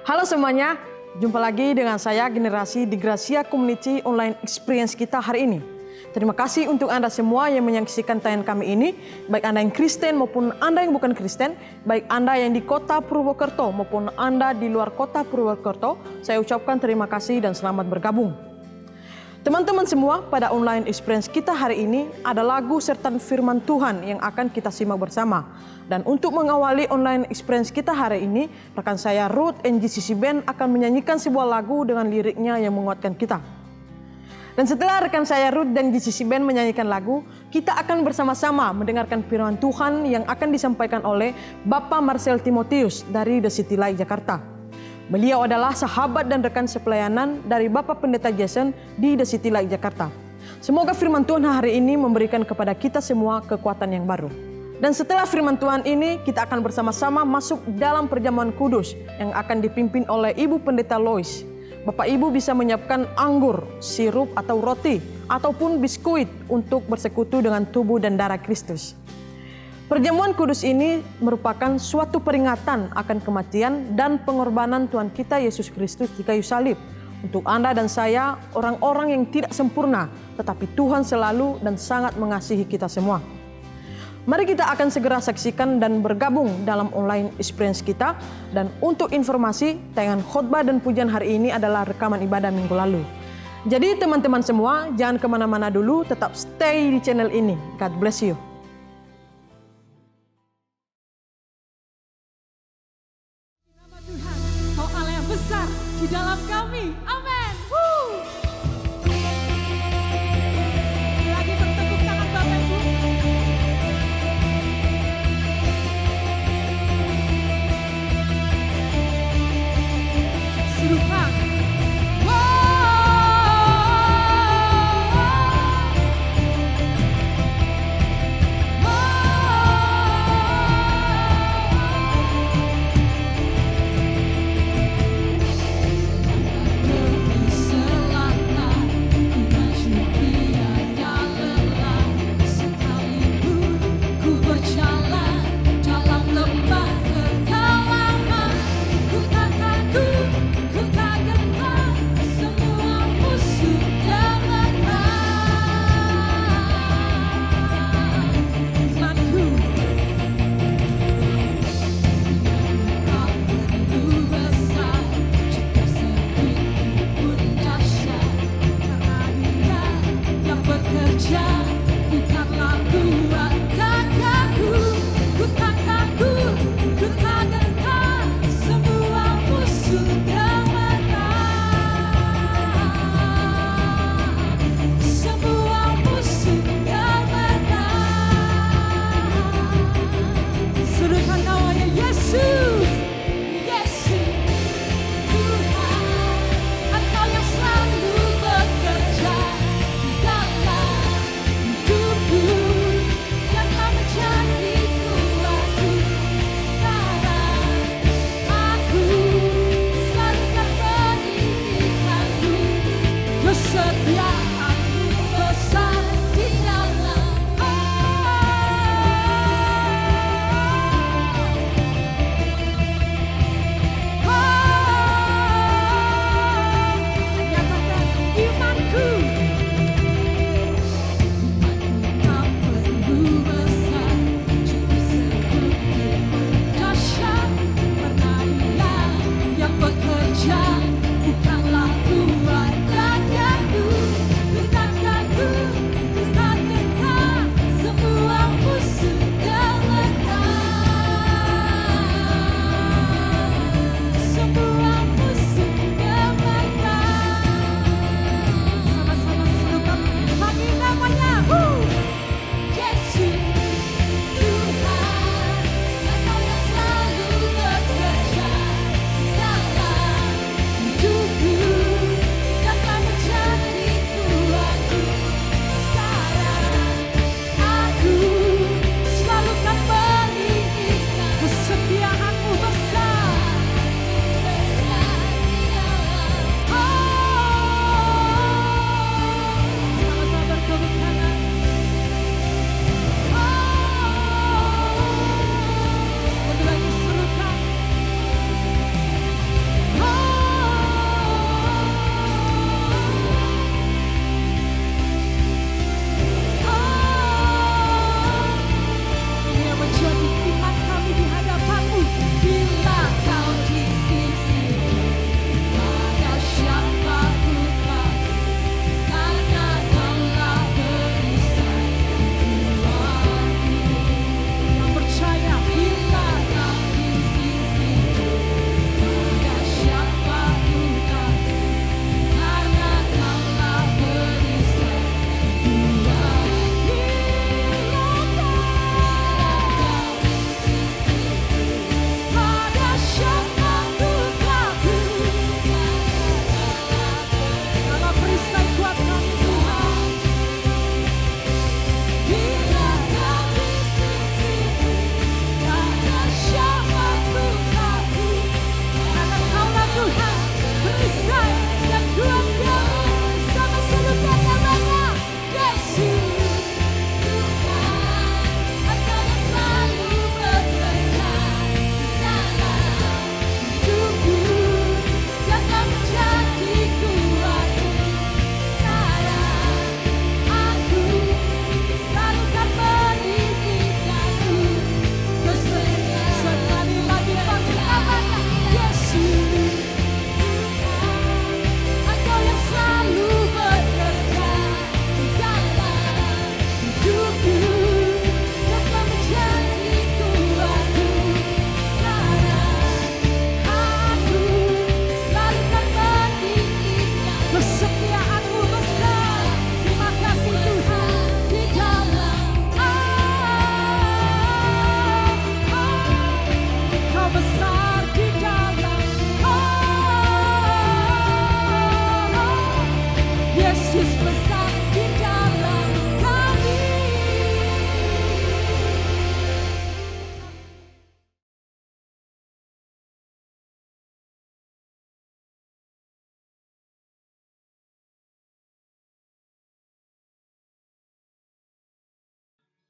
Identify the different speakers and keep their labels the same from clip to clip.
Speaker 1: Halo semuanya, jumpa lagi dengan saya Generasi di Gracia Community Online Experience kita hari ini. Terima kasih untuk Anda semua yang menyaksikan tayangan kami ini, baik Anda yang Kristen maupun Anda yang bukan Kristen, baik Anda yang di kota Purwokerto maupun Anda di luar kota Purwokerto, saya ucapkan terima kasih dan selamat bergabung. Teman-teman semua, pada online experience kita hari ini ada lagu serta firman Tuhan yang akan kita simak bersama. Dan untuk mengawali online experience kita hari ini, rekan saya Ruth NGCC Band akan menyanyikan sebuah lagu dengan liriknya yang menguatkan kita. Dan setelah rekan saya Ruth dan GCC Band menyanyikan lagu, kita akan bersama-sama mendengarkan firman Tuhan yang akan disampaikan oleh Bapak Marcel Timotius dari The City Light Jakarta. Beliau adalah sahabat dan rekan sepelayanan dari Bapak Pendeta Jason di The City Light Jakarta. Semoga firman Tuhan hari ini memberikan kepada kita semua kekuatan yang baru. Dan setelah firman Tuhan ini, kita akan bersama-sama masuk dalam perjamuan kudus yang akan dipimpin oleh Ibu Pendeta Lois. Bapak Ibu bisa menyiapkan anggur, sirup atau roti, ataupun biskuit untuk bersekutu dengan tubuh dan darah Kristus. Perjamuan kudus ini merupakan suatu peringatan akan kematian dan pengorbanan Tuhan kita Yesus Kristus di kayu salib. Untuk Anda dan saya, orang-orang yang tidak sempurna, tetapi Tuhan selalu dan sangat mengasihi kita semua. Mari kita akan segera saksikan dan bergabung dalam online experience kita. Dan untuk informasi, tayangan khotbah dan pujian hari ini adalah rekaman ibadah minggu lalu. Jadi teman-teman semua, jangan kemana-mana dulu, tetap stay di channel ini. God bless you.
Speaker 2: Besar di dalam kami, amin. Lagi bertepuk tangan Bapak Ibu. Serukan.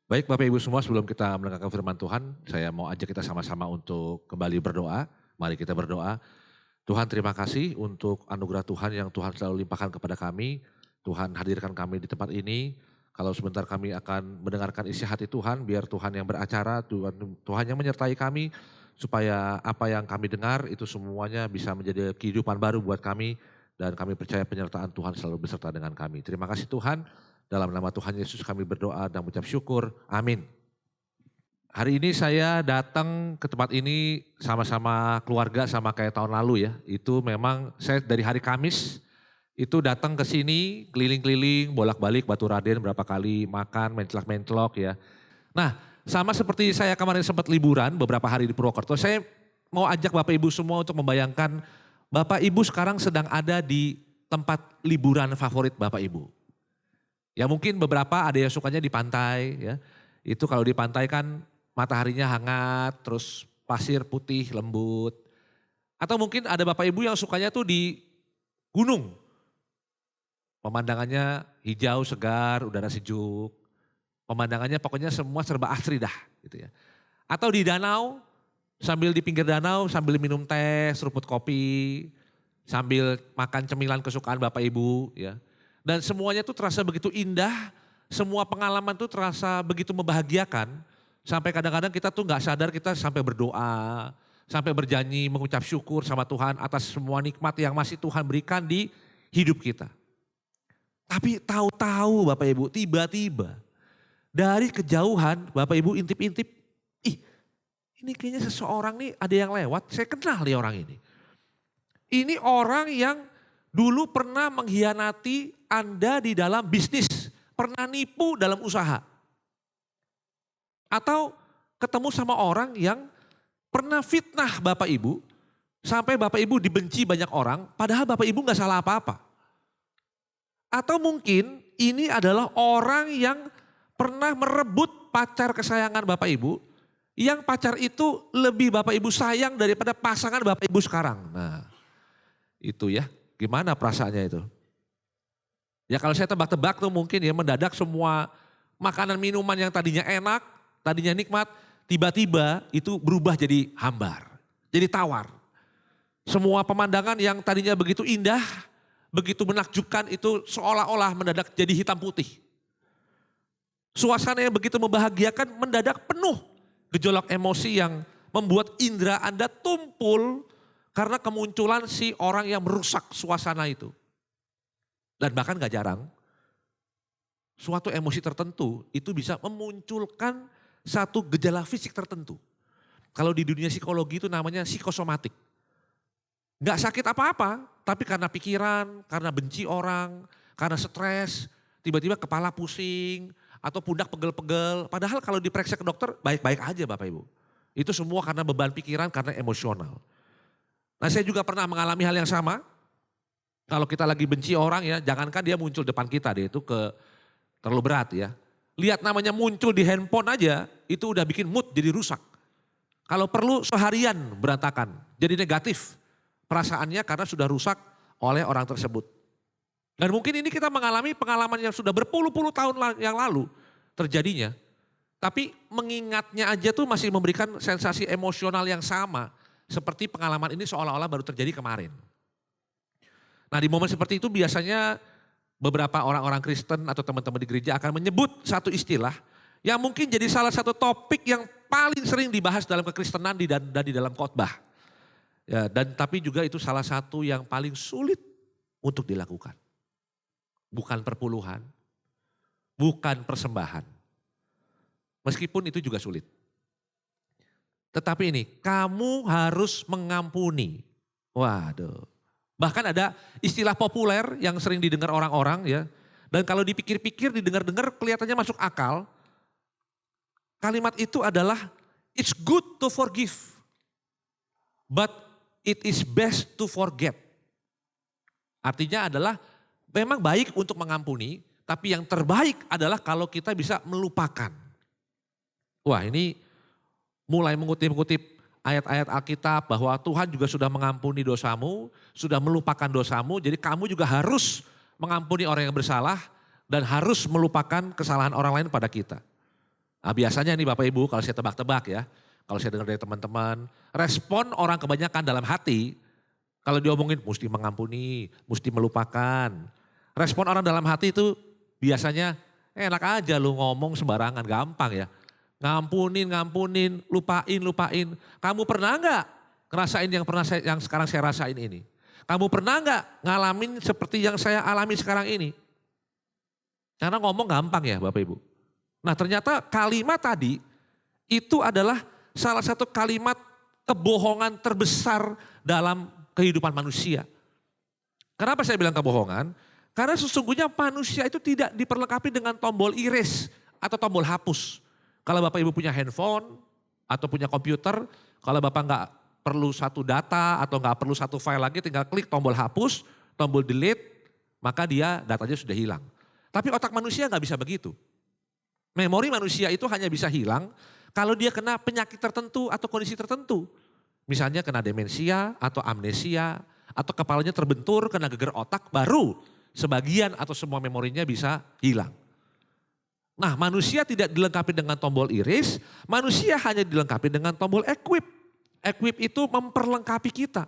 Speaker 3: Baik Bapak Ibu semua, sebelum kita mendengarkan firman Tuhan, saya mau ajak kita sama-sama untuk kembali berdoa. Mari kita berdoa. Tuhan, terima kasih untuk anugerah Tuhan yang Tuhan selalu limpahkan kepada kami. Tuhan hadirkan kami di tempat ini. Kalau sebentar kami akan mendengarkan isi hati Tuhan, biar Tuhan yang beracara, Tuhan yang menyertai kami, supaya apa yang kami dengar itu semuanya bisa menjadi kehidupan baru buat kami. Dan kami percaya penyertaan Tuhan selalu beserta dengan kami. Terima kasih Tuhan. Dalam nama Tuhan Yesus kami berdoa dan mengucap syukur. Amin. Hari ini saya datang ke tempat ini sama-sama keluarga sama kayak tahun lalu ya. Itu memang saya dari hari Kamis itu datang ke sini keliling-keliling bolak-balik Batu Raden berapa kali makan mencelak-mencelok ya. Nah sama seperti saya kemarin sempat liburan beberapa hari di Purwokerto. Saya mau ajak Bapak Ibu semua untuk membayangkan Bapak Ibu sekarang sedang ada di tempat liburan favorit Bapak Ibu. Ya mungkin beberapa ada yang sukanya di pantai ya. Itu kalau di pantai kan mataharinya hangat, terus pasir putih lembut. Atau mungkin ada Bapak Ibu yang sukanya tuh di gunung. Pemandangannya hijau, segar, udara sejuk. Pemandangannya pokoknya semua serba asri dah gitu ya. Atau di danau, sambil di pinggir danau sambil minum teh, seruput kopi, sambil makan cemilan kesukaan Bapak Ibu ya. Dan semuanya tuh terasa begitu indah, semua pengalaman tuh terasa begitu membahagiakan. Sampai kadang-kadang kita tuh gak sadar kita sampai berdoa, sampai berjanji mengucap syukur sama Tuhan atas semua nikmat yang masih Tuhan berikan di hidup kita. Tapi tahu-tahu Bapak Ibu tiba-tiba dari kejauhan Bapak Ibu intip-intip, ih ini kayaknya seseorang nih ada yang lewat, saya kenal nih orang ini. Ini orang yang dulu pernah mengkhianati Anda di dalam bisnis, pernah nipu dalam usaha. Atau ketemu sama orang yang pernah fitnah Bapak Ibu, sampai Bapak Ibu dibenci banyak orang, padahal Bapak Ibu gak salah apa-apa. Atau mungkin ini adalah orang yang pernah merebut pacar kesayangan Bapak Ibu, yang pacar itu lebih Bapak Ibu sayang daripada pasangan Bapak Ibu sekarang. Nah itu ya. Gimana perasaannya itu? Ya kalau saya tebak-tebak tuh mungkin ya mendadak semua makanan minuman yang tadinya enak, tadinya nikmat, tiba-tiba itu berubah jadi hambar, jadi tawar. Semua pemandangan yang tadinya begitu indah, begitu menakjubkan itu seolah-olah mendadak jadi hitam putih. Suasana yang begitu membahagiakan mendadak penuh gejolak emosi yang membuat indera Anda tumpul karena kemunculan si orang yang merusak suasana itu. Dan bahkan gak jarang, suatu emosi tertentu itu bisa memunculkan satu gejala fisik tertentu. Kalau di dunia psikologi itu namanya psikosomatik. Gak sakit apa-apa, tapi karena pikiran, karena benci orang, karena stres, tiba-tiba kepala pusing, atau pundak pegel-pegel. Padahal kalau diperiksa ke dokter baik-baik aja Bapak Ibu. Itu semua karena beban pikiran, karena emosional. Nah saya juga pernah mengalami hal yang sama. Kalau kita lagi benci orang ya, jangankan dia muncul depan kita deh, itu terlalu berat ya. Lihat namanya muncul di handphone aja, itu udah bikin mood jadi rusak. Kalau perlu seharian berantakan, jadi negatif perasaannya karena sudah rusak oleh orang tersebut. Dan mungkin ini kita mengalami pengalaman yang sudah berpuluh-puluh tahun yang lalu terjadinya. Tapi mengingatnya aja tuh masih memberikan sensasi emosional yang sama. Seperti pengalaman ini seolah-olah baru terjadi kemarin. Nah di momen seperti itu biasanya beberapa orang-orang Kristen atau teman-teman di gereja akan menyebut satu istilah yang mungkin jadi salah satu topik yang paling sering dibahas dalam kekristenan dan di dalam khotbah. Ya, dan tapi juga itu salah satu yang paling sulit untuk dilakukan. Bukan perpuluhan, bukan persembahan. Meskipun itu juga sulit. Tetapi ini, kamu harus mengampuni. Waduh. Bahkan ada istilah populer yang sering didengar orang-orang ya. Dan kalau dipikir-pikir, didengar-dengar kelihatannya masuk akal. Kalimat itu adalah, it's good to forgive. But it is best to forget. Artinya adalah, memang baik untuk mengampuni, tapi yang terbaik adalah kalau kita bisa melupakan. Wah ini mulai mengutip-ngutip ayat-ayat Alkitab bahwa Tuhan juga sudah mengampuni dosamu, sudah melupakan dosamu, jadi kamu juga harus mengampuni orang yang bersalah dan harus melupakan kesalahan orang lain pada kita. Nah, biasanya nih Bapak Ibu kalau saya tebak-tebak ya, kalau saya dengar dari teman-teman, respon orang kebanyakan dalam hati, kalau diomongin mesti mengampuni, mesti melupakan. Respon orang dalam hati itu biasanya enak aja lu ngomong sembarangan, gampang ya. Ngampunin, lupain. Kamu pernah nggak ngerasain yang sekarang saya rasain ini? Kamu pernah nggak ngalamin seperti yang saya alami sekarang ini? Karena ngomong gampang ya Bapak Ibu. Nah ternyata kalimat tadi itu adalah salah satu kalimat kebohongan terbesar dalam kehidupan manusia. Kenapa saya bilang kebohongan? Karena sesungguhnya manusia itu tidak diperlengkapi dengan tombol erase atau tombol hapus. Kalau Bapak Ibu punya handphone atau punya komputer, kalau Bapak nggak perlu satu data atau nggak perlu satu file lagi, tinggal klik tombol hapus, tombol delete, maka datanya sudah hilang. Tapi otak manusia nggak bisa begitu. Memori manusia itu hanya bisa hilang kalau dia kena penyakit tertentu atau kondisi tertentu. Misalnya kena demensia atau amnesia atau kepalanya terbentur, kena geger otak, baru sebagian atau semua memorinya bisa hilang. Nah manusia tidak dilengkapi dengan tombol erase, manusia hanya dilengkapi dengan tombol equip. Equip itu memperlengkapi kita.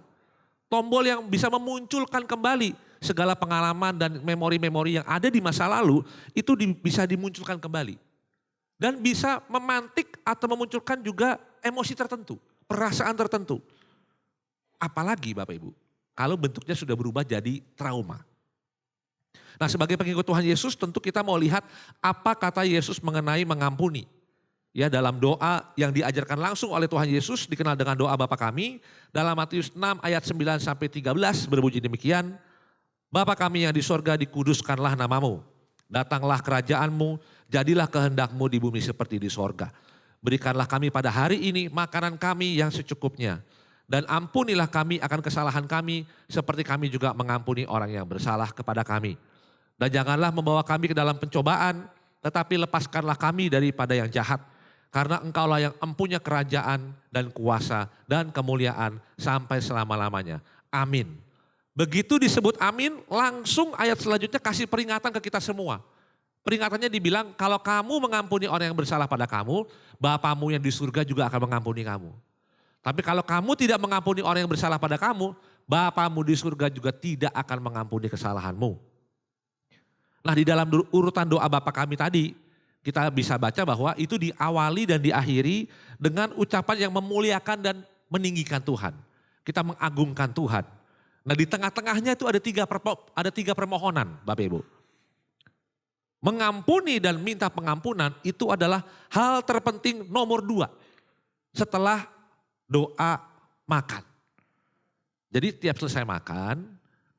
Speaker 3: Tombol yang bisa memunculkan kembali segala pengalaman dan memori-memori yang ada di masa lalu itu bisa dimunculkan kembali. Dan bisa memantik atau memunculkan juga emosi tertentu, perasaan tertentu. Apalagi Bapak Ibu, kalau bentuknya sudah berubah jadi trauma. Nah sebagai pengikut Tuhan Yesus tentu kita mau lihat apa kata Yesus mengenai mengampuni. Ya dalam doa yang diajarkan langsung oleh Tuhan Yesus dikenal dengan doa Bapa kami. Dalam Matius 6 ayat 9 sampai 13 berbunyi demikian. Bapa kami yang di sorga, dikuduskanlah namamu. Datanglah kerajaanmu, jadilah kehendakmu di bumi seperti di sorga. Berikanlah kami pada hari ini makanan kami yang secukupnya. Dan ampunilah kami akan kesalahan kami seperti kami juga mengampuni orang yang bersalah kepada kami. Dan janganlah membawa kami ke dalam pencobaan, tetapi lepaskanlah kami daripada yang jahat. Karena engkaulah yang empunya kerajaan dan kuasa dan kemuliaan sampai selama-lamanya. Amin. Begitu disebut amin, langsung ayat selanjutnya kasih peringatan ke kita semua. Peringatannya dibilang, kalau kamu mengampuni orang yang bersalah pada kamu, Bapamu yang di surga juga akan mengampuni kamu. Tapi kalau kamu tidak mengampuni orang yang bersalah pada kamu, Bapamu di surga juga tidak akan mengampuni kesalahanmu. Nah di dalam urutan doa Bapa kami tadi, kita bisa baca bahwa itu diawali dan diakhiri dengan ucapan yang memuliakan dan meninggikan Tuhan. Kita mengagungkan Tuhan. Nah di tengah-tengahnya itu ada tiga permohonan Bapak Ibu. Mengampuni dan minta pengampunan itu adalah hal terpenting nomor 2 setelah doa makan. Jadi tiap selesai makan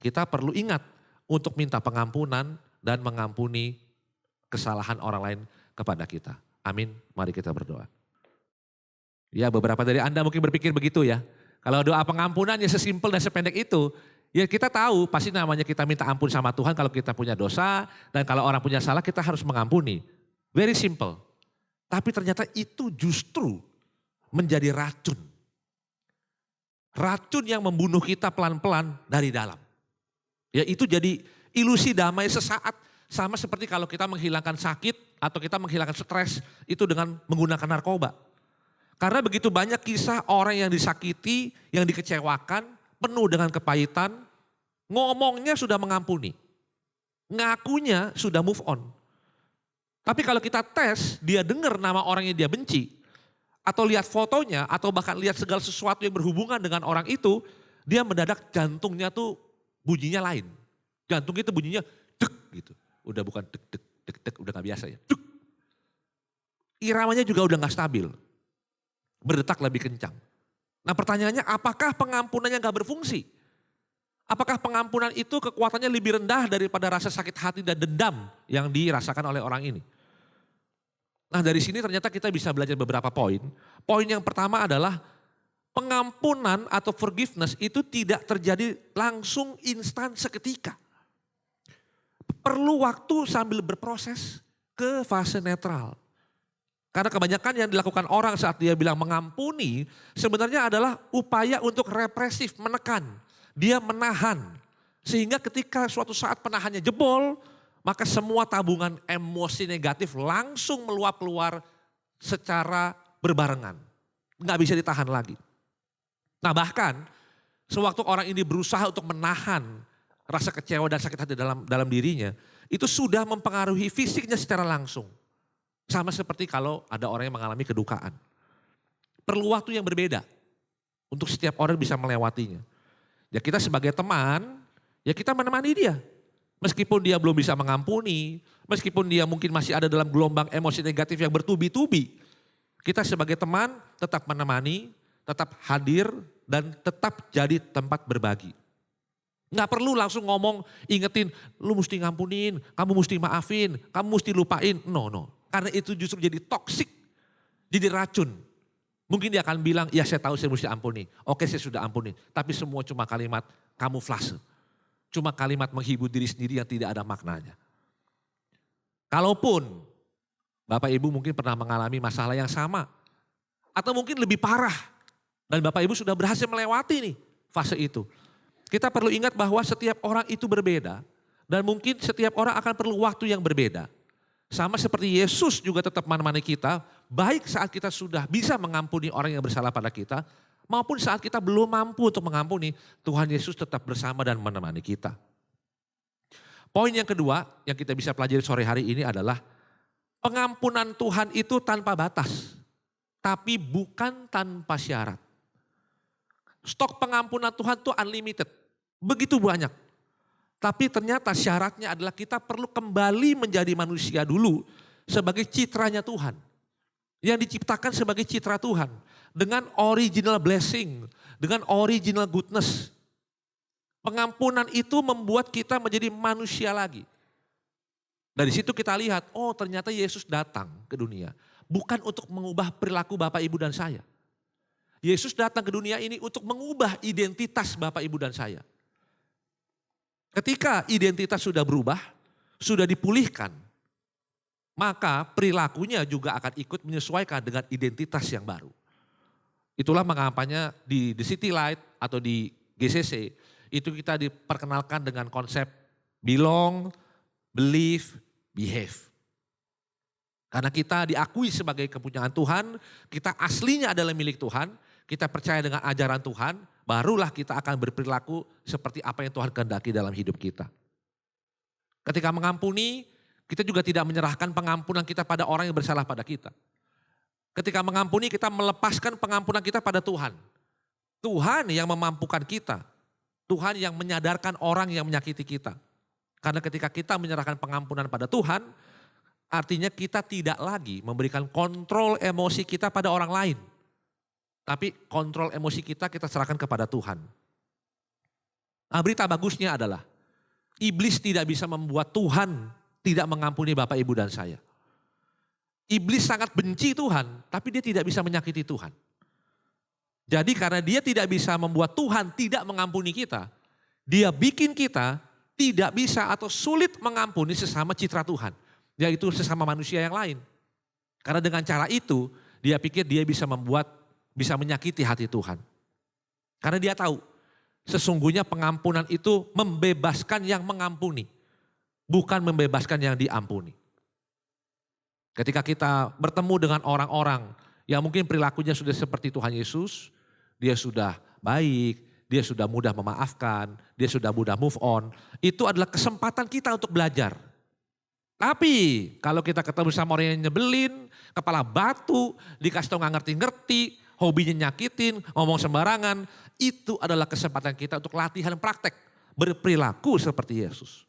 Speaker 3: kita perlu ingat untuk minta pengampunan dan mengampuni kesalahan orang lain kepada kita. Amin, mari kita berdoa. Ya beberapa dari Anda mungkin berpikir begitu ya. Kalau doa pengampunan ya sesimpel dan sependek itu, ya kita tahu pasti namanya kita minta ampun sama Tuhan kalau kita punya dosa dan kalau orang punya salah kita harus mengampuni. Very simple. Tapi ternyata itu justru menjadi racun. Racun yang membunuh kita pelan-pelan dari dalam. Ya itu jadi ilusi damai sesaat sama seperti kalau kita menghilangkan sakit atau kita menghilangkan stres itu dengan menggunakan narkoba. Karena begitu banyak kisah orang yang disakiti, yang dikecewakan, penuh dengan kepahitan, ngomongnya sudah mengampuni. Ngakunya sudah move on. Tapi kalau kita tes, dia dengar nama orang yang dia benci, atau lihat fotonya, atau bahkan lihat segala sesuatu yang berhubungan dengan orang itu, dia mendadak jantungnya tuh bunyinya lain. Jantung itu bunyinya dek gitu. Udah bukan dek dek dek dek, udah gak biasa ya. Dek. Iramanya juga udah gak stabil. Berdetak lebih kencang. Nah pertanyaannya apakah pengampunannya gak berfungsi? Apakah pengampunan itu kekuatannya lebih rendah daripada rasa sakit hati dan dendam yang dirasakan oleh orang ini? Nah dari sini ternyata kita bisa belajar beberapa poin. Poin yang pertama adalah pengampunan atau forgiveness itu tidak terjadi langsung instan seketika. Perlu waktu sambil berproses ke fase netral. Karena kebanyakan yang dilakukan orang saat dia bilang mengampuni sebenarnya adalah upaya untuk represif, menekan. Dia menahan. Sehingga ketika suatu saat penahannya jebol, maka semua tabungan emosi negatif langsung meluap keluar secara berbarengan. Nggak bisa ditahan lagi. Nah bahkan sewaktu orang ini berusaha untuk menahan rasa kecewa dan sakit hati dalam dirinya, itu sudah mempengaruhi fisiknya secara langsung. Sama seperti kalau ada orang yang mengalami kedukaan. Perlu waktu yang berbeda untuk setiap orang bisa melewatinya. Ya kita sebagai teman, ya kita menemani dia. Meskipun dia belum bisa mengampuni, meskipun dia mungkin masih ada dalam gelombang emosi negatif yang bertubi-tubi. Kita sebagai teman tetap menemani, tetap hadir, dan tetap jadi tempat berbagi. Nggak perlu langsung ngomong, ingetin, lu mesti ngampunin, kamu mesti maafin, kamu mesti lupain. No. Karena itu justru jadi toksik, jadi racun. Mungkin dia akan bilang, ya saya tahu saya mesti ampuni. Oke saya sudah ampuni. Tapi semua cuma kalimat kamuflase. Cuma kalimat menghibur diri sendiri yang tidak ada maknanya. Kalaupun Bapak Ibu mungkin pernah mengalami masalah yang sama. Atau mungkin lebih parah. Dan Bapak Ibu sudah berhasil melewati nih fase itu. Kita perlu ingat bahwa setiap orang itu berbeda. Dan mungkin setiap orang akan perlu waktu yang berbeda. Sama seperti Yesus juga tetap menemani kita. Baik saat kita sudah bisa mengampuni orang yang bersalah pada kita. Maupun saat kita belum mampu untuk mengampuni, Tuhan Yesus tetap bersama dan menemani kita. Poin yang kedua yang kita bisa pelajari sore hari ini adalah pengampunan Tuhan itu tanpa batas, tapi bukan tanpa syarat. Stok pengampunan Tuhan itu unlimited, begitu banyak. Tapi ternyata syaratnya adalah kita perlu kembali menjadi manusia dulu sebagai citranya Tuhan. Yang diciptakan sebagai citra Tuhan. Dengan original blessing, dengan original goodness. Pengampunan itu membuat kita menjadi manusia lagi. Dari situ kita lihat, oh ternyata Yesus datang ke dunia. Bukan untuk mengubah perilaku Bapak, Ibu, dan saya. Yesus datang ke dunia ini untuk mengubah identitas Bapak, Ibu, dan saya. Ketika identitas sudah berubah, sudah dipulihkan, maka perilakunya juga akan ikut menyesuaikan dengan identitas yang baru. Itulah mengapanya di The City Light atau di GCC itu kita diperkenalkan dengan konsep belong, believe, behave. Karena kita diakui sebagai kepunyaan Tuhan, kita aslinya adalah milik Tuhan, kita percaya dengan ajaran Tuhan, barulah kita akan berperilaku seperti apa yang Tuhan kehendaki dalam hidup kita. Ketika mengampuni, kita juga tidak menyerahkan pengampunan kita pada orang yang bersalah pada kita. Ketika mengampuni kita melepaskan pengampunan kita pada Tuhan. Tuhan yang memampukan kita. Tuhan yang menyadarkan orang yang menyakiti kita. Karena ketika kita menyerahkan pengampunan pada Tuhan, artinya kita tidak lagi memberikan kontrol emosi kita pada orang lain. Tapi kontrol emosi kita serahkan kepada Tuhan. Nah, berita bagusnya adalah iblis tidak bisa membuat Tuhan tidak mengampuni Bapak, Ibu, dan saya. Iblis sangat benci Tuhan, tapi dia tidak bisa menyakiti Tuhan. Jadi karena dia tidak bisa membuat Tuhan tidak mengampuni kita, dia bikin kita tidak bisa atau sulit mengampuni sesama citra Tuhan, yaitu sesama manusia yang lain. Karena dengan cara itu, dia pikir dia bisa menyakiti hati Tuhan. Karena dia tahu, sesungguhnya pengampunan itu membebaskan yang mengampuni, bukan membebaskan yang diampuni. Ketika kita bertemu dengan orang-orang yang mungkin perilakunya sudah seperti Tuhan Yesus, dia sudah baik, dia sudah mudah memaafkan, dia sudah mudah move on. Itu adalah kesempatan kita untuk belajar. Tapi kalau kita ketemu sama orang yang nyebelin, kepala batu, dikasih tau gak ngerti-ngerti, hobinya nyakitin, ngomong sembarangan, itu adalah kesempatan kita untuk latihan praktek berperilaku seperti Yesus.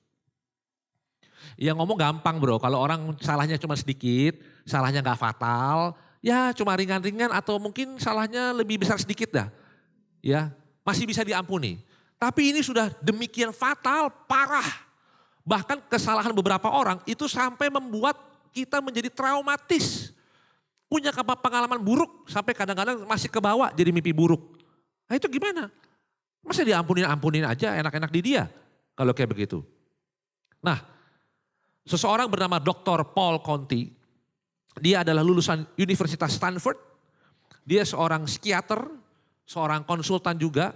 Speaker 3: Yang ngomong gampang bro, kalau orang salahnya cuma sedikit, salahnya gak fatal, ya cuma ringan-ringan atau mungkin salahnya lebih besar sedikit dah. Ya, masih bisa diampuni. Tapi ini sudah demikian fatal, parah. Bahkan kesalahan beberapa orang itu sampai membuat kita menjadi traumatis. Punya pengalaman buruk sampai kadang-kadang masih kebawa jadi mimpi buruk. Nah itu gimana? Masa diampunin aja enak-enak di dia kalau kayak begitu. Nah, seseorang bernama Dr. Paul Conti, dia adalah lulusan Universitas Stanford, dia seorang psikiater, seorang konsultan juga,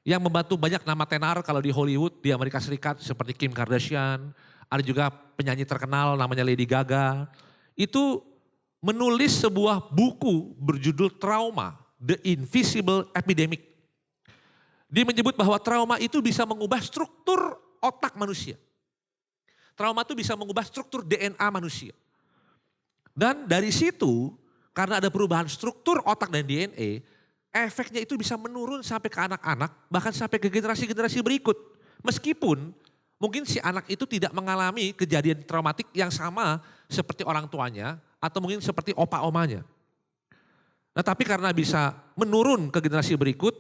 Speaker 3: yang membantu banyak nama tenar kalau di Hollywood, di Amerika Serikat seperti Kim Kardashian, ada juga penyanyi terkenal namanya Lady Gaga. Itu menulis sebuah buku berjudul Trauma, The Invisible Epidemic. Dia menyebut bahwa trauma itu bisa mengubah struktur otak manusia. Trauma itu bisa mengubah struktur DNA manusia. Dan dari situ, karena ada perubahan struktur otak dan DNA, efeknya itu bisa menurun sampai ke anak-anak, bahkan sampai ke generasi-generasi berikut. Meskipun mungkin si anak itu tidak mengalami kejadian traumatik yang sama seperti orang tuanya, atau mungkin seperti opa-omanya. Nah tapi karena bisa menurun ke generasi berikut,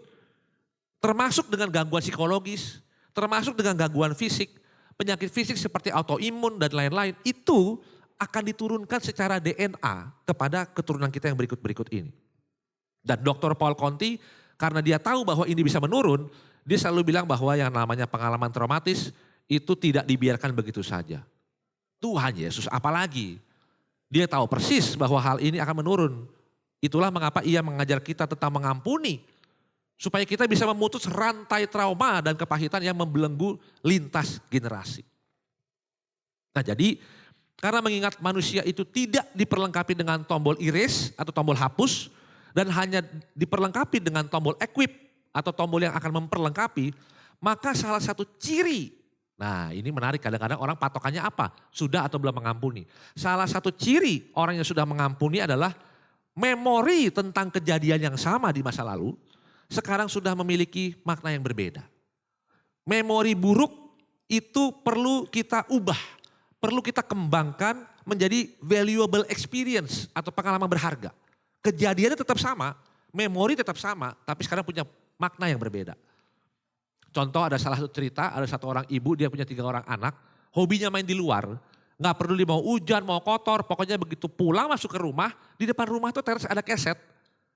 Speaker 3: termasuk dengan gangguan psikologis, termasuk dengan gangguan fisik, penyakit fisik seperti autoimun dan lain-lain, itu akan diturunkan secara DNA kepada keturunan kita yang berikut-berikut ini. Dan Dr. Paul Conti karena dia tahu bahwa ini bisa menurun, dia selalu bilang bahwa yang namanya pengalaman traumatis itu tidak dibiarkan begitu saja. Tuhan Yesus apalagi, dia tahu persis bahwa hal ini akan menurun. Itulah mengapa ia mengajar kita tentang mengampuni, supaya kita bisa memutus rantai trauma dan kepahitan yang membelenggu lintas generasi. Nah jadi karena mengingat manusia itu tidak diperlengkapi dengan tombol erase atau tombol hapus, dan hanya diperlengkapi dengan tombol equip atau tombol yang akan memperlengkapi, maka salah satu ciri, nah ini menarik, kadang-kadang orang patokannya apa? Sudah atau belum mengampuni. Salah satu ciri orang yang sudah mengampuni adalah memori tentang kejadian yang sama di masa lalu, sekarang sudah memiliki makna yang berbeda. Memori buruk itu perlu kita ubah, perlu kita kembangkan menjadi valuable experience atau pengalaman berharga. Kejadiannya tetap sama, memori tetap sama, tapi sekarang punya makna yang berbeda. Contoh ada salah satu cerita, ada satu orang ibu, dia punya 3 orang anak, hobinya main di luar, gak peduli mau hujan, mau kotor, pokoknya begitu pulang masuk ke rumah, di depan rumah tuh terus ada keset,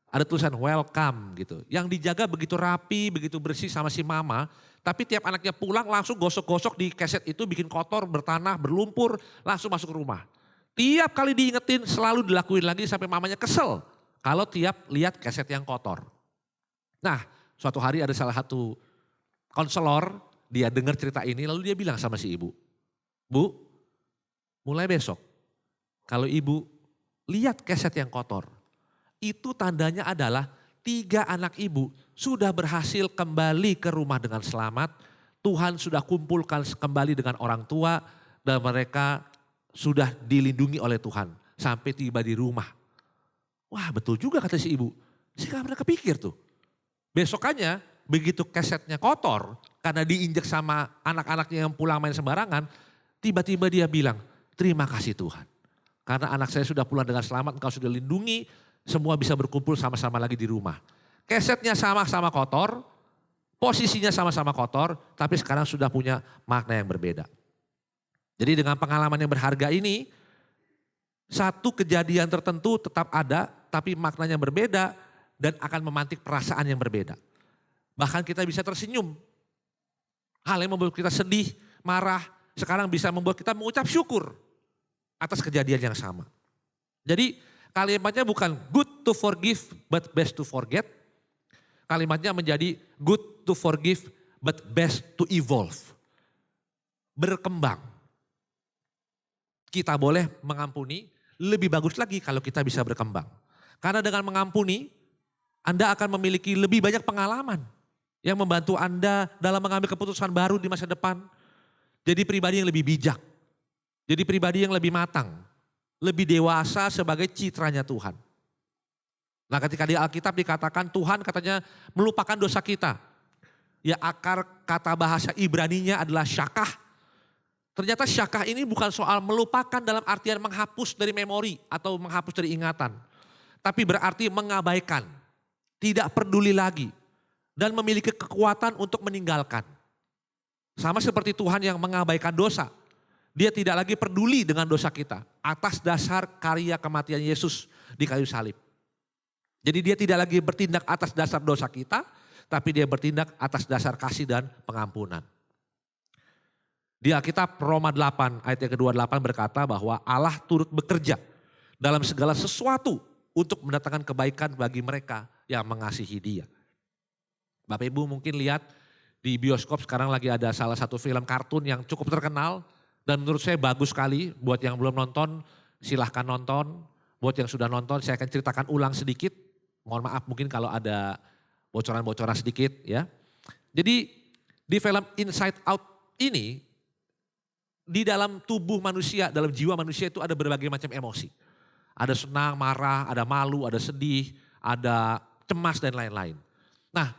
Speaker 3: ada tulisan welcome gitu. Yang dijaga begitu rapi, begitu bersih sama si mama, tapi tiap anaknya pulang langsung gosok-gosok di keset itu, bikin kotor, bertanah, berlumpur, langsung masuk ke rumah. Tiap kali diingetin selalu dilakuin lagi sampai mamanya kesel. Kalau tiap lihat keset yang kotor. Nah suatu hari ada salah satu konselor, dia dengar cerita ini lalu dia bilang sama si ibu. Bu, mulai besok kalau ibu lihat keset yang kotor, itu tandanya adalah 3 anak ibu sudah berhasil kembali ke rumah dengan selamat. Tuhan sudah kumpulkan kembali dengan orang tua dan mereka sudah dilindungi oleh Tuhan sampai tiba di rumah. Wah betul juga kata si ibu, saya gak pernah kepikir tuh. Besokannya begitu kesetnya kotor karena diinjek sama anak-anaknya yang pulang main sembarangan, tiba-tiba dia bilang, terima kasih Tuhan. Karena anak saya sudah pulang dengan selamat, engkau sudah lindungi, semua bisa berkumpul sama-sama lagi di rumah. Kesetnya sama-sama kotor, posisinya sama-sama kotor, tapi sekarang sudah punya makna yang berbeda. Jadi dengan pengalaman yang berharga ini, satu kejadian tertentu tetap ada, tapi maknanya berbeda dan akan memantik perasaan yang berbeda. Bahkan kita bisa tersenyum. Hal yang membuat kita sedih, marah, sekarang bisa membuat kita mengucap syukur atas kejadian yang sama. Jadi kalimatnya bukan good to forgive but best to forget. Kalimatnya menjadi good to forgive but best to evolve. Berkembang. Kita boleh mengampuni, lebih bagus lagi kalau kita bisa berkembang. Karena dengan mengampuni, Anda akan memiliki lebih banyak pengalaman yang membantu Anda dalam mengambil keputusan baru di masa depan. Jadi pribadi yang lebih bijak, jadi pribadi yang lebih matang, lebih dewasa sebagai citranya Tuhan. Nah ketika di Alkitab dikatakan Tuhan katanya melupakan dosa kita. Ya akar kata bahasa Ibraninya adalah syakah. Ternyata syakah ini bukan soal melupakan dalam artian menghapus dari memori atau menghapus dari ingatan. Tapi berarti mengabaikan, tidak peduli lagi, dan memiliki kekuatan untuk meninggalkan. Sama seperti Tuhan yang mengabaikan dosa. Dia tidak lagi peduli dengan dosa kita atas dasar karya kematian Yesus di kayu salib. Jadi dia tidak lagi bertindak atas dasar dosa kita, tapi dia bertindak atas dasar kasih dan pengampunan. Di Alkitab Roma 8 ayat yang ke-28 berkata bahwa Allah turut bekerja dalam segala sesuatu untuk mendatangkan kebaikan bagi mereka yang mengasihi Dia. Bapak Ibu mungkin lihat di bioskop sekarang lagi ada salah satu film kartun yang cukup terkenal dan menurut saya bagus sekali. Buat yang belum nonton silahkan nonton. Buat yang sudah nonton saya akan ceritakan ulang sedikit. Mohon maaf mungkin kalau ada bocoran-bocoran sedikit ya. Jadi di film Inside Out ini, di dalam tubuh manusia, dalam jiwa manusia itu ada berbagai macam emosi. Ada senang, marah, ada malu, ada sedih, ada cemas dan lain-lain. Nah,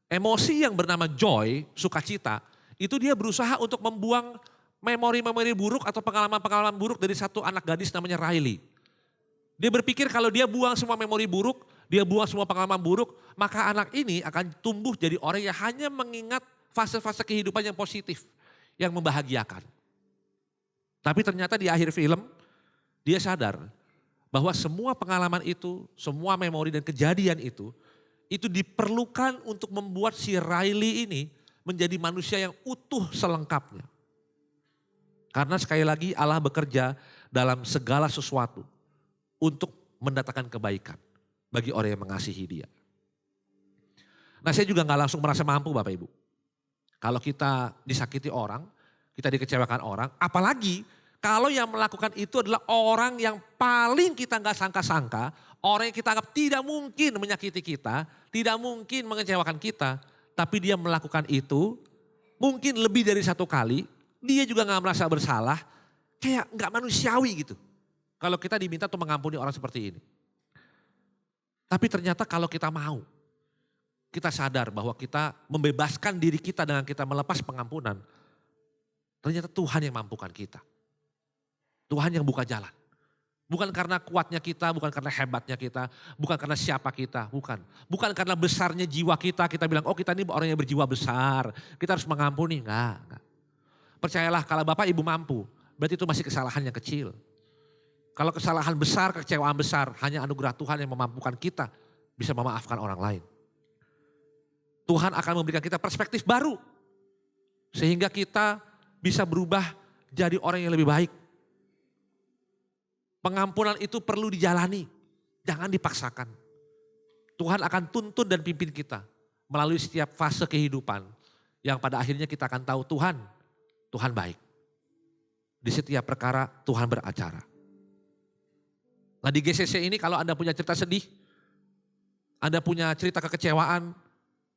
Speaker 3: emosi yang bernama joy, sukacita, itu dia berusaha untuk membuang memori-memori buruk atau pengalaman-pengalaman buruk dari satu anak gadis namanya Riley. Dia berpikir kalau dia buang semua memori buruk, dia buang semua pengalaman buruk, maka anak ini akan tumbuh jadi orang yang hanya mengingat fase-fase kehidupan yang positif, yang membahagiakan. Tapi ternyata di akhir film, dia sadar bahwa semua pengalaman itu, semua memori dan kejadian itu diperlukan untuk membuat si Riley ini menjadi manusia yang utuh selengkapnya. Karena sekali lagi Allah bekerja dalam segala sesuatu untuk mendatangkan kebaikan bagi orang yang mengasihi dia. Nah saya juga gak langsung merasa mampu Bapak Ibu. Kalau kita disakiti orang, kita dikecewakan orang, apalagi kalau yang melakukan itu adalah orang yang paling kita gak sangka-sangka, orang yang kita anggap tidak mungkin menyakiti kita, tidak mungkin mengecewakan kita, tapi dia melakukan itu mungkin lebih dari satu kali, dia juga gak merasa bersalah, kayak gak manusiawi gitu. Kalau kita diminta untuk mengampuni orang seperti ini. Tapi ternyata kalau kita mau, kita sadar bahwa kita membebaskan diri kita dengan kita melepas pengampunan, ternyata Tuhan yang mampukan kita. Tuhan yang buka jalan. Bukan karena kuatnya kita, bukan karena hebatnya kita, bukan karena siapa kita, bukan. Bukan karena besarnya jiwa kita bilang, oh kita ini orang yang berjiwa besar, kita harus mengampuni. Enggak. Percayalah kalau Bapak Ibu mampu, berarti itu masih kesalahan yang kecil. Kalau kesalahan besar, kekecewaan besar, hanya anugerah Tuhan yang memampukan kita bisa memaafkan orang lain. Tuhan akan memberikan kita perspektif baru. Sehingga kita bisa berubah jadi orang yang lebih baik. Pengampunan itu perlu dijalani, jangan dipaksakan. Tuhan akan tuntun dan pimpin kita melalui setiap fase kehidupan. Yang pada akhirnya kita akan tahu Tuhan baik. Di setiap perkara Tuhan beracara. Nah di GCC ini kalau Anda punya cerita sedih, Anda punya cerita kekecewaan,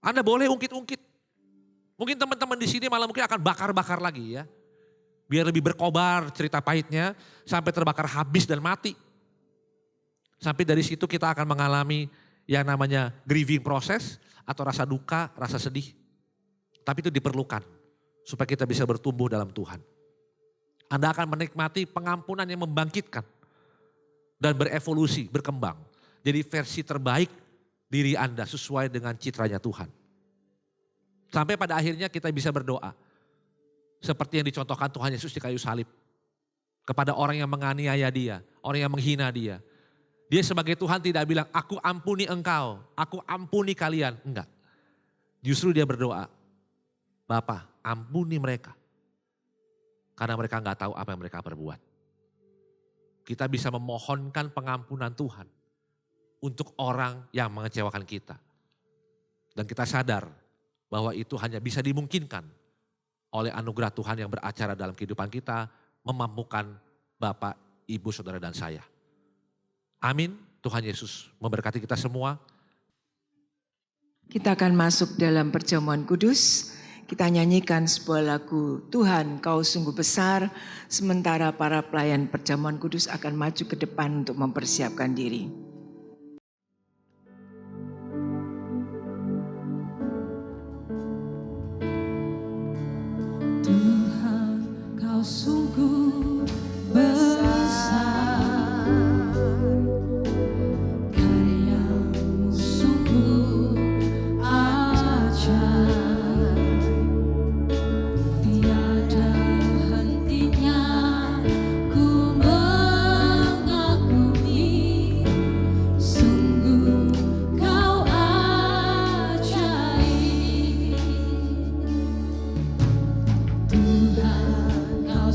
Speaker 3: Anda boleh ungkit-ungkit. Mungkin teman-teman di sini malah mungkin akan bakar-bakar lagi ya. Biar lebih berkobar cerita pahitnya sampai terbakar habis dan mati. Sampai dari situ kita akan mengalami yang namanya grieving process atau rasa duka, rasa sedih. Tapi itu diperlukan supaya kita bisa bertumbuh dalam Tuhan. Anda akan menikmati pengampunan yang membangkitkan dan berevolusi, berkembang. Jadi versi terbaik diri Anda sesuai dengan citranya Tuhan. Sampai pada akhirnya kita bisa berdoa. Seperti yang dicontohkan Tuhan Yesus di kayu salib. Kepada orang yang menganiaya dia, orang yang menghina dia. Dia sebagai Tuhan tidak bilang, aku ampuni engkau, aku ampuni kalian. Enggak. Justru dia berdoa, Bapa ampuni mereka. Karena mereka enggak tahu apa yang mereka perbuat. Kita bisa memohonkan pengampunan Tuhan untuk orang yang mengecewakan kita. Dan kita sadar bahwa itu hanya bisa dimungkinkan oleh anugerah Tuhan yang beracara dalam kehidupan kita, memampukan Bapak, Ibu, Saudara dan saya. Amin. Tuhan Yesus memberkati kita semua.
Speaker 4: Kita akan masuk dalam perjamuan kudus. Kita nyanyikan sebuah lagu, Tuhan Kau Sungguh Besar, sementara para pelayan perjamuan kudus akan maju ke depan untuk mempersiapkan diri.
Speaker 2: Tuhan Kau sungguh besar, karya-Mu sungguh ajaib, tiada hentinya ku mengagumi, sungguh Kau ajaib. Tuhan Kau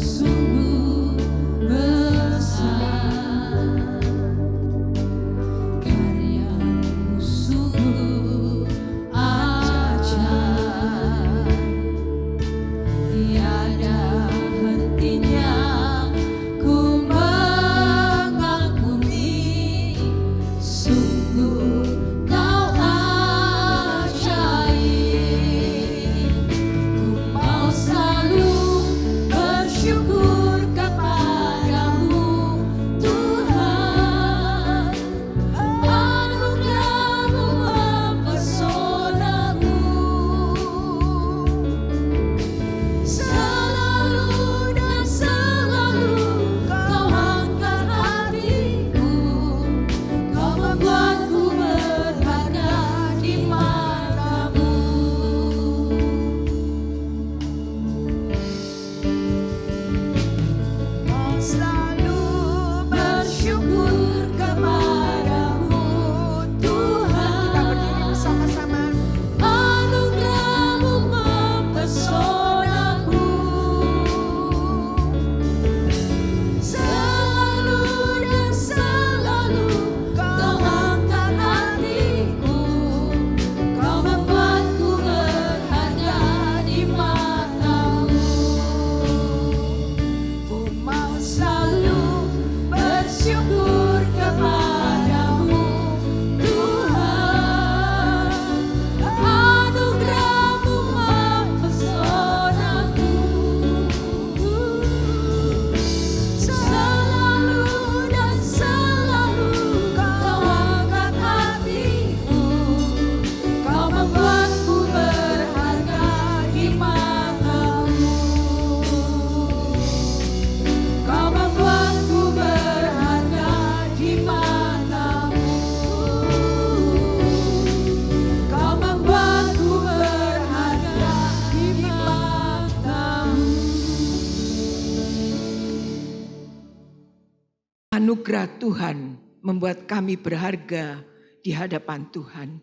Speaker 4: anugerah Tuhan membuat kami berharga di hadapan Tuhan.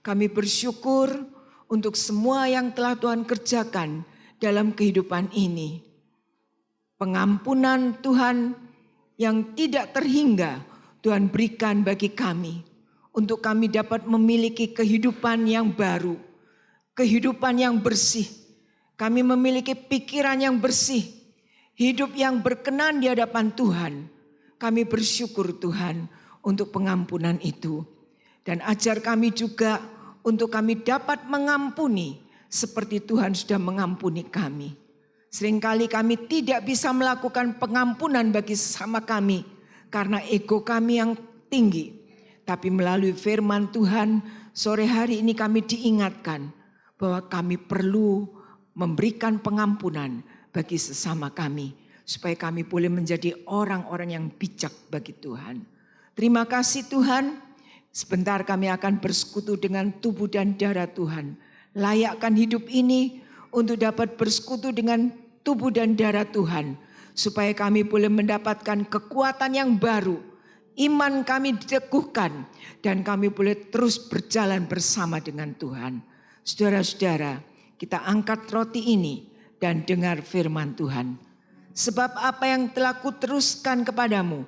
Speaker 4: Kami bersyukur untuk semua yang telah Tuhan kerjakan dalam kehidupan ini. Pengampunan Tuhan yang tidak terhingga Tuhan berikan bagi kami, untuk kami dapat memiliki kehidupan yang baru, kehidupan yang bersih. Kami memiliki pikiran yang bersih, hidup yang berkenan di hadapan Tuhan. Kami bersyukur Tuhan untuk pengampunan itu. Dan ajar kami juga untuk kami dapat mengampuni seperti Tuhan sudah mengampuni kami. Seringkali kami tidak bisa melakukan pengampunan bagi sesama kami karena ego kami yang tinggi. Tapi melalui firman Tuhan sore hari ini kami diingatkan bahwa kami perlu memberikan pengampunan bagi sesama kami. Supaya kami boleh menjadi orang-orang yang bijak bagi Tuhan. Terima kasih Tuhan. Sebentar kami akan bersekutu dengan tubuh dan darah Tuhan. Layakkan hidup ini untuk dapat bersekutu dengan tubuh dan darah Tuhan. Supaya kami boleh mendapatkan kekuatan yang baru. Iman kami diteguhkan dan kami boleh terus berjalan bersama dengan Tuhan. Saudara-saudara, kita angkat roti ini dan dengar firman Tuhan. Sebab apa yang telah kuteruskan kepadamu,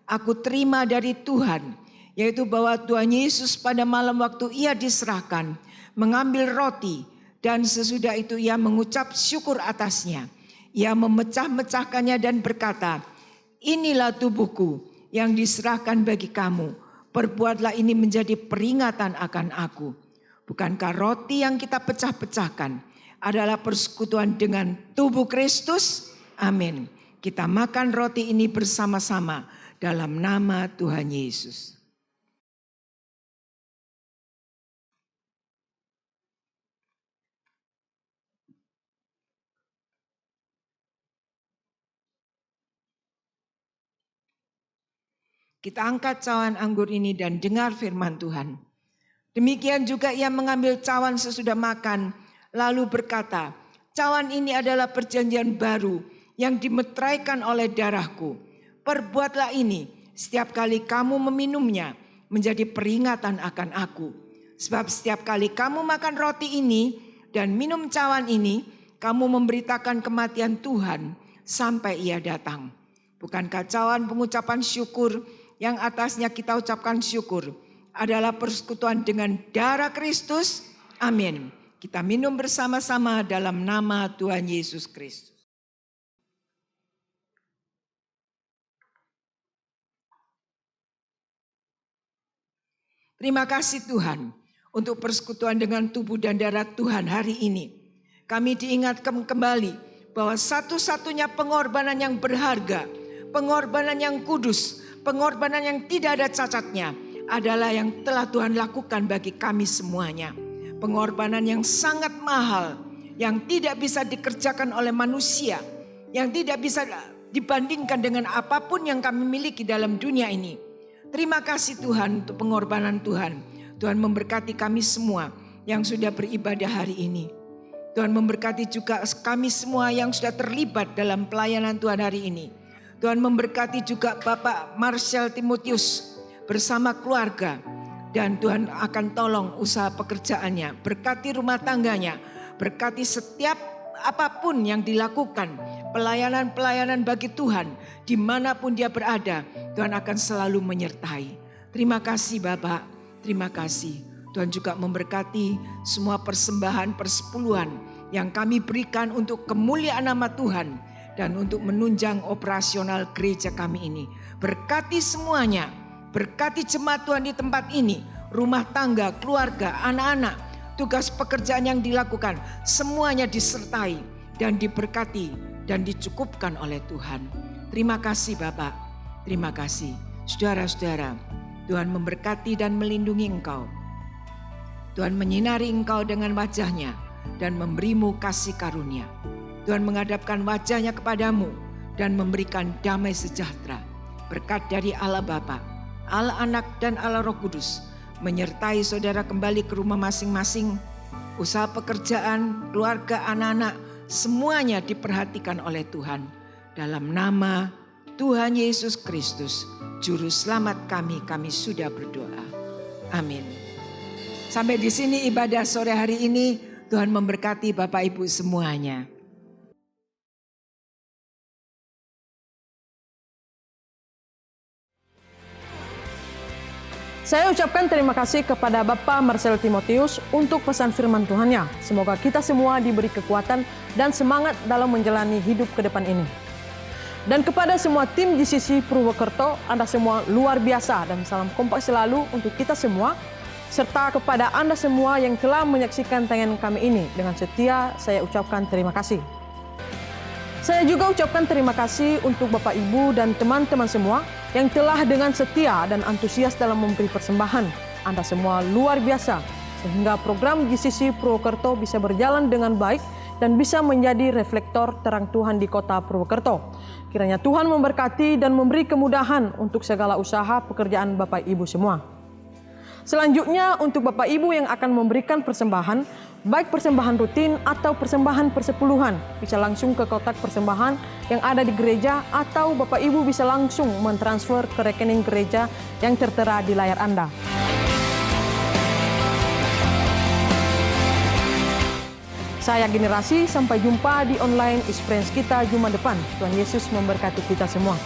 Speaker 4: aku terima dari Tuhan, yaitu bahwa Tuhan Yesus pada malam waktu ia diserahkan, mengambil roti dan sesudah itu ia mengucap syukur atasnya. Ia memecah-mecahkannya dan berkata, inilah tubuhku yang diserahkan bagi kamu, perbuatlah ini menjadi peringatan akan aku. Bukankah roti yang kita pecah-pecahkan adalah persekutuan dengan tubuh Kristus? Amin. Kita makan roti ini bersama-sama dalam nama Tuhan Yesus. Kita angkat cawan anggur ini dan dengar firman Tuhan. Demikian juga ia mengambil cawan sesudah makan, lalu berkata, cawan ini adalah perjanjian baru yang dimeteraikan oleh darahku. Perbuatlah ini setiap kali kamu meminumnya menjadi peringatan akan aku. Sebab setiap kali kamu makan roti ini dan minum cawan ini, kamu memberitakan kematian Tuhan sampai ia datang. Bukankah cawan pengucapan syukur yang atasnya kita ucapkan syukur adalah persekutuan dengan darah Kristus? Amin. Kita minum bersama-sama dalam nama Tuhan Yesus Kristus. Terima kasih Tuhan untuk persekutuan dengan tubuh dan darah Tuhan hari ini. Kami diingatkan kembali bahwa satu-satunya pengorbanan yang berharga, pengorbanan yang kudus, pengorbanan yang tidak ada cacatnya adalah yang telah Tuhan lakukan bagi kami semuanya. Pengorbanan yang sangat mahal, yang tidak bisa dikerjakan oleh manusia, yang tidak bisa dibandingkan dengan apapun yang kami miliki dalam dunia ini. Terima kasih Tuhan untuk pengorbanan Tuhan. Tuhan memberkati kami semua yang sudah beribadah hari ini. Tuhan memberkati juga kami semua yang sudah terlibat dalam pelayanan Tuhan hari ini. Tuhan memberkati juga Bapak Marshall Timotius bersama keluarga. Dan Tuhan akan tolong usaha pekerjaannya. Berkati rumah tangganya. Berkati setiap apapun yang dilakukan. Pelayanan-pelayanan bagi Tuhan. Dimanapun dia berada. Tuhan akan selalu menyertai. Terima kasih Bapak. Terima kasih. Tuhan juga memberkati semua persembahan persepuluhan yang kami berikan untuk kemuliaan nama Tuhan. Dan untuk menunjang operasional gereja kami ini. Berkati semuanya. Berkati jemaat Tuhan di tempat ini. Rumah tangga, keluarga, anak-anak. Tugas pekerjaan yang dilakukan. Semuanya disertai dan diberkati dan dicukupkan oleh Tuhan. Terima kasih Bapak. Terima kasih. Saudara-saudara, Tuhan memberkati dan melindungi engkau. Tuhan menyinari engkau dengan wajahnya dan memberimu kasih karunia. Tuhan menghadapkan wajahnya kepadamu dan memberikan damai sejahtera. Berkat dari Allah Bapa, Allah Anak dan Allah Roh Kudus menyertai saudara kembali ke rumah masing-masing. Usaha pekerjaan, keluarga, anak-anak, semuanya diperhatikan oleh Tuhan. Dalam nama Tuhan Yesus Kristus, Juru Selamat kami sudah berdoa. Amin. Sampai di sini ibadah sore hari ini. Tuhan memberkati Bapak Ibu semuanya.
Speaker 1: Saya ucapkan terima kasih kepada Bapak Marcel Timotius untuk pesan firman Tuhannya. Semoga kita semua diberi kekuatan dan semangat dalam menjalani hidup ke depan ini. Dan kepada semua tim GCC Purwokerto, Anda semua luar biasa dan salam kompak selalu untuk kita semua. Serta kepada Anda semua yang telah menyaksikan tayangan kami ini. Dengan setia saya ucapkan terima kasih. Saya juga ucapkan terima kasih untuk Bapak Ibu dan teman-teman semua yang telah dengan setia dan antusias dalam memberi persembahan. Anda semua luar biasa sehingga program GCC Purwokerto bisa berjalan dengan baik dan bisa menjadi reflektor terang Tuhan di kota Purwokerto. Kiranya Tuhan memberkati dan memberi kemudahan untuk segala usaha pekerjaan Bapak Ibu semua. Selanjutnya untuk Bapak Ibu yang akan memberikan persembahan, baik persembahan rutin atau persembahan persepuluhan, bisa langsung ke kotak persembahan yang ada di gereja atau Bapak Ibu bisa langsung mentransfer ke rekening gereja yang tertera di layar Anda. Saya Generasi, sampai jumpa di online experience kita Jumat depan. Tuhan Yesus memberkati kita semua.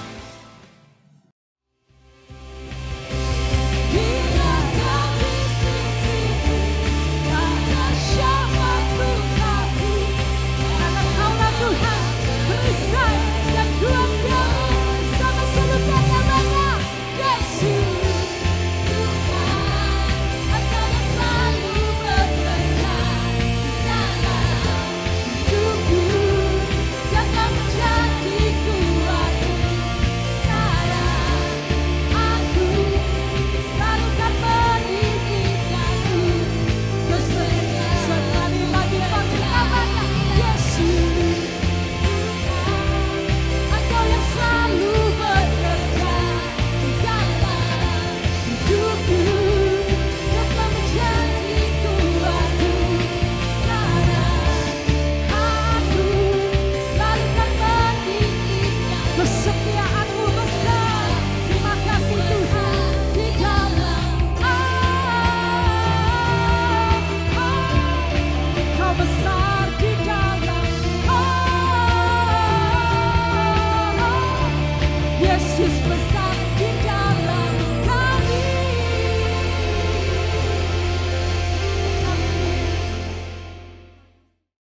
Speaker 2: Yesus besar.